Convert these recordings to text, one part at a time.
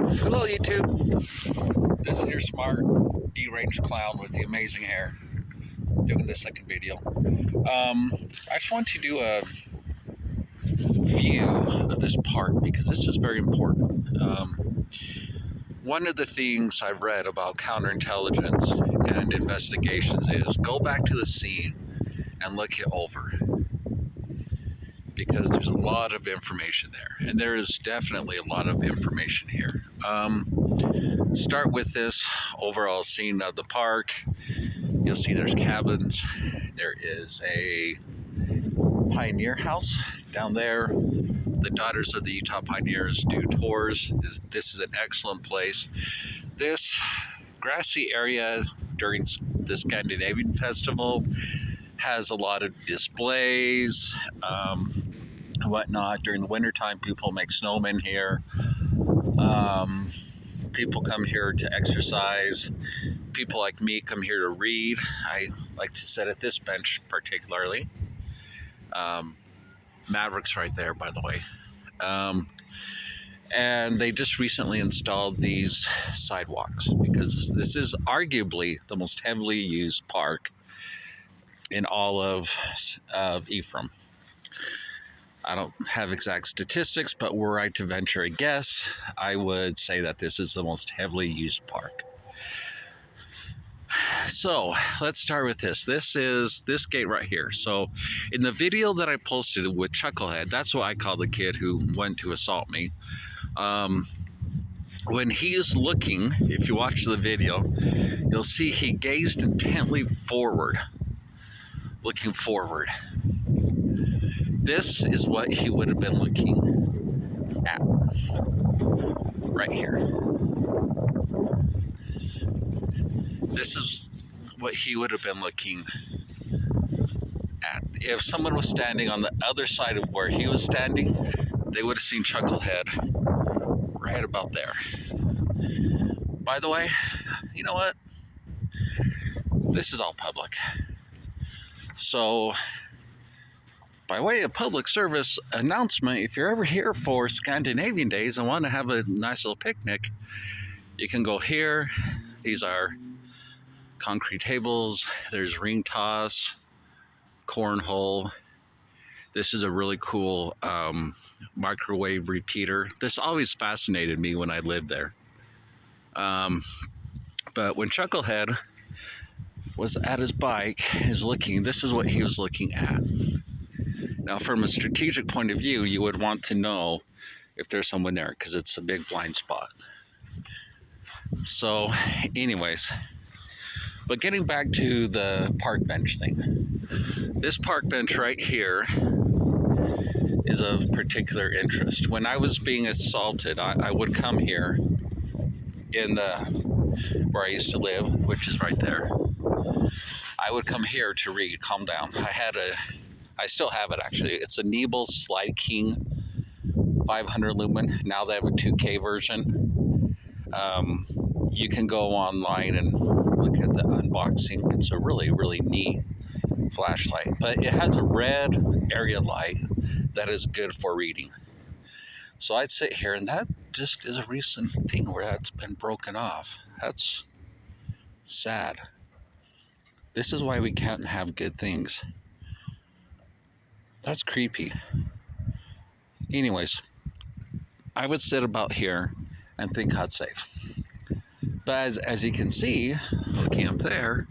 Hello, YouTube. This is your smart, deranged clown with the amazing hair doing the second video. I just want to do a view of this park because this is very important. One of the things I've read about counterintelligence and investigations is go back to the scene and look it over because there's a lot of information there, and there is definitely a lot of information here. Start with this overall scene of the park. You'll see there's cabins. There is a pioneer house down there. The Daughters of the Utah Pioneers do tours. This is an excellent place. This grassy area during the Scandinavian Festival has a lot of displays, whatnot. During the wintertime, people make snowmen here. People come here to exercise. People like me come here to read. I like to sit at this bench particularly. Maverick's right there, by the way. And they just recently installed these sidewalks because this is arguably the most heavily used park in all of Ephraim. I don't have exact statistics, but were I to venture a guess, I would say that this is the most heavily used park. So let's start with this. This is this gate right here. So in the video that I posted with Chucklehead, that's what I call the kid who went to assault me. When he is looking, if you watch the video, you'll see he gazed intently forward, looking forward. This is what he would have been looking at right here. This is what he would have been looking at. If someone was standing on the other side of where he was standing, they would have seen Chucklehead right about there. By the way, you know what? This is all public. So, by way of public service announcement, if you're ever here for Scandinavian Days and want to have a nice little picnic, you can go here. These are concrete tables. There's ring toss, cornhole. This is a really cool microwave repeater. This always fascinated me when I lived there. But when Chucklehead was at his bike, this is what he was looking at. Now, from a strategic point of view, you would want to know if there's someone there because it's a big blind spot. So, anyways, but getting back to the park bench thing. This park bench right here is of particular interest. When I was being assaulted, I would come here in where I used to live, which is right there. I would come here to read, calm down. I still have it actually. It's a Nebel Slide King 500 lumen. Now they have a 2K version. You can go online and look at the unboxing. It's a really, really neat flashlight. But it has a red area light that is good for reading. So I'd sit here, and that just is a recent thing where that's been broken off. That's sad. This is why we can't have good things. That's creepy. Anyways, I would sit about here and think God's safe. But as you can see, looking up there,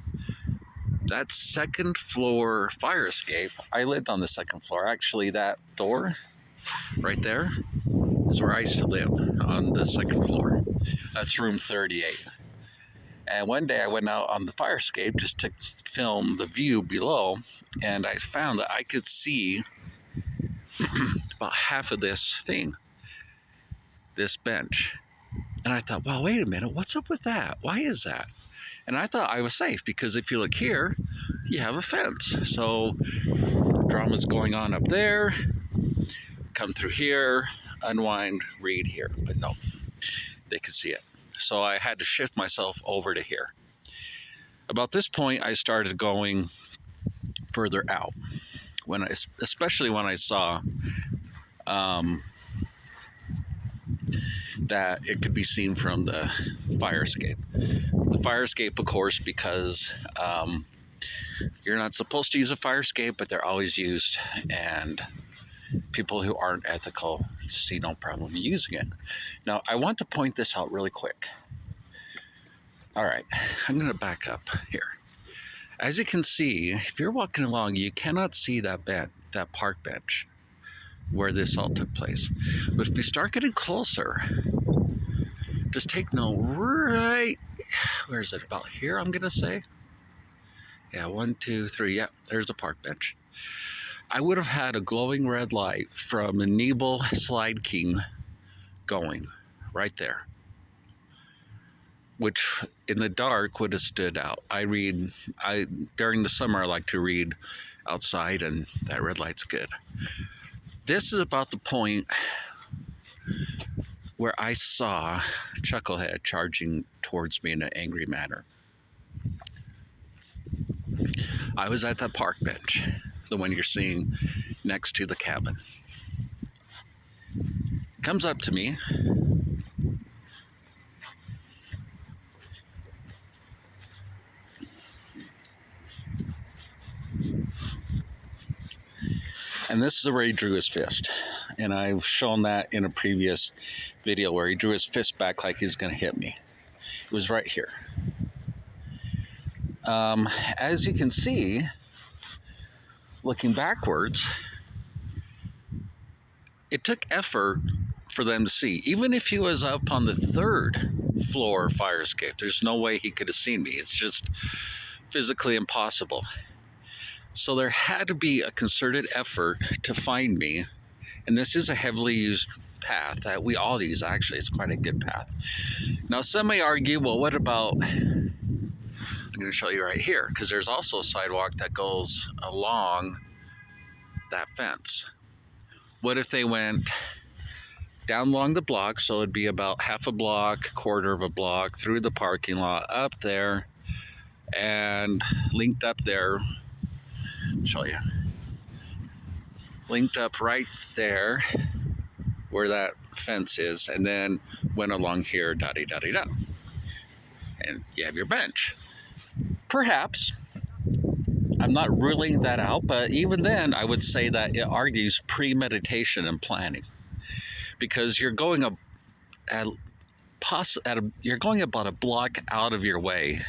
that second floor fire escape, I lived on the second floor. Actually, that door right there is where I used to live, on the second floor. That's room 38. And one day I went out on the fire escape just to film the view below, and I found that I could see about half of this thing, this bench. And I thought, well, wait a minute, what's up with that? Why is that? And I thought I was safe because if you look here, you have a fence. So drama's going on up there, come through here, unwind, read here. But no, they could see it. So I had to shift myself over to here. About this point, I started going further out. Especially when I saw that it could be seen from the fire escape. The fire escape, of course, because you're not supposed to use a fire escape, but they're always used, and people who aren't ethical see no problem using it. Now, I want to point this out really quick. All right, I'm going to back up here. As you can see, if you're walking along, you cannot see that park bench where this all took place. But if you start getting closer, just take note right, where is it, about here, I'm going to say? Yeah, 1, 2, 3, yeah, there's a park bench. I would have had a glowing red light from the Nebel Slide King going right there, which in the dark would have stood out. During the summer, I like to read outside, and that red light's good. This is about the point where I saw Chucklehead charging towards me in an angry manner. I was at that park bench, the one you're seeing next to the cabin. Comes up to me. And this is where he drew his fist. And I've shown that in a previous video where he drew his fist back like he's going to hit me. It was right here. As you can see, looking backwards, it took effort for them to see. Even if he was up on the 3rd floor fire escape, there's no way he could have seen me. It's just physically impossible. So there had to be a concerted effort to find me. And this is a heavily used path that we all use, actually. It's quite a good path. Now, some may argue, well, what about, I'm going to show you right here, because there's also a sidewalk that goes along that fence. What if they went down along the block, so it'd be about half a block, quarter of a block, through the parking lot, up there, and linked up there, show you, linked up right there where that fence is, and then went along here, da-de-da-de-da, and you have your bench. Perhaps, I'm not ruling that out, but even then, I would say that it argues premeditation and planning, because you're going you're going about a block out of your way,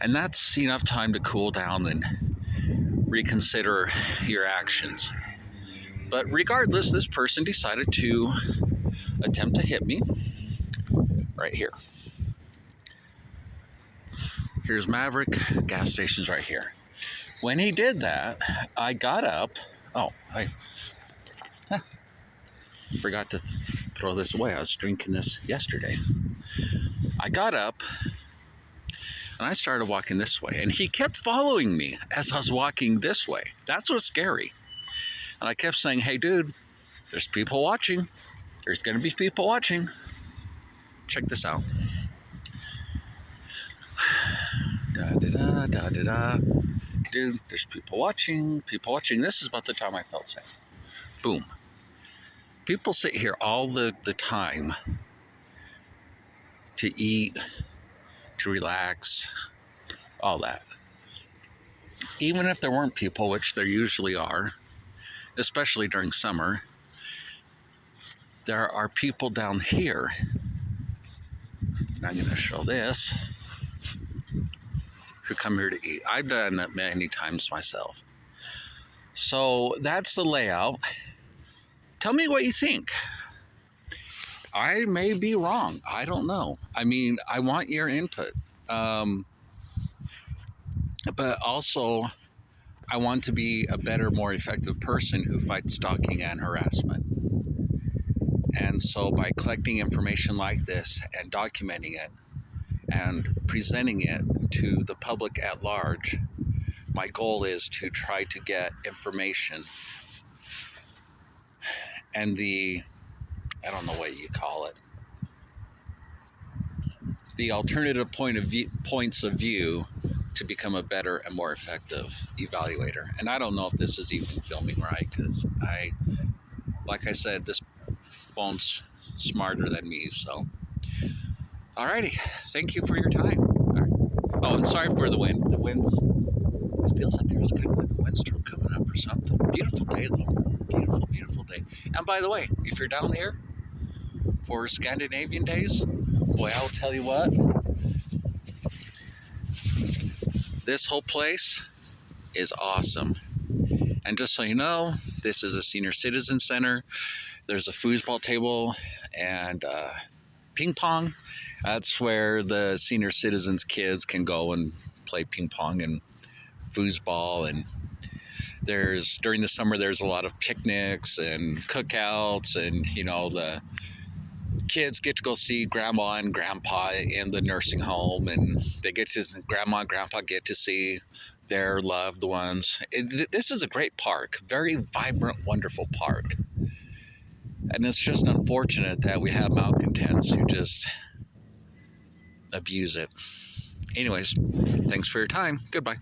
and that's enough time to cool down and reconsider your actions. But regardless, this person decided to attempt to hit me right here. Here's Maverick, gas station's right here. When he did that, I got up. Oh, I forgot to throw this away. I was drinking this yesterday. I got up and I started walking this way, and he kept following me as I was walking this way. That's what's scary. And I kept saying, hey, dude, there's people watching. There's going to be people watching. Check this out. Da-da-da, da-da-da. Dude, there's people watching. People watching. This is about the time I felt safe. Boom. People sit here all the time to eat, to relax, all that. Even if there weren't people, which there usually are, especially during summer, there are people down here. And I'm going to show this, who come here to eat. I've done that many times myself. So that's the layout. Tell me what you think. I may be wrong. I don't know. I mean, I want your input. But also, I want to be a better, more effective person who fights stalking and harassment. And so by collecting information like this and documenting it and presenting it to the public at large, my goal is to try to get information and I don't know what you call it, the alternative points of view to become a better and more effective evaluator. And I don't know if this is even filming right, because like I said, this phone's smarter than me. So, alrighty, thank you for your time. All right. Oh, and sorry for the wind. The winds. It feels like there's kind of like a windstorm coming up or something. Beautiful day though. Beautiful, beautiful day. And by the way, if you're down here for Scandinavian days, boy, I'll tell you what. This whole place is awesome. And just so you know, this is a senior citizen center. There's a foosball table and ping pong. That's where the senior citizens kids can go and play ping pong and foosball. And there's during the summer there's a lot of picnics and cookouts, and you know the kids get to go see grandma and grandpa in the nursing home, and they get to grandma and grandpa get to see their loved ones. This is a great park, very vibrant, wonderful park. And it's just unfortunate that we have malcontents who just abuse it. Anyways, thanks for your time. Goodbye.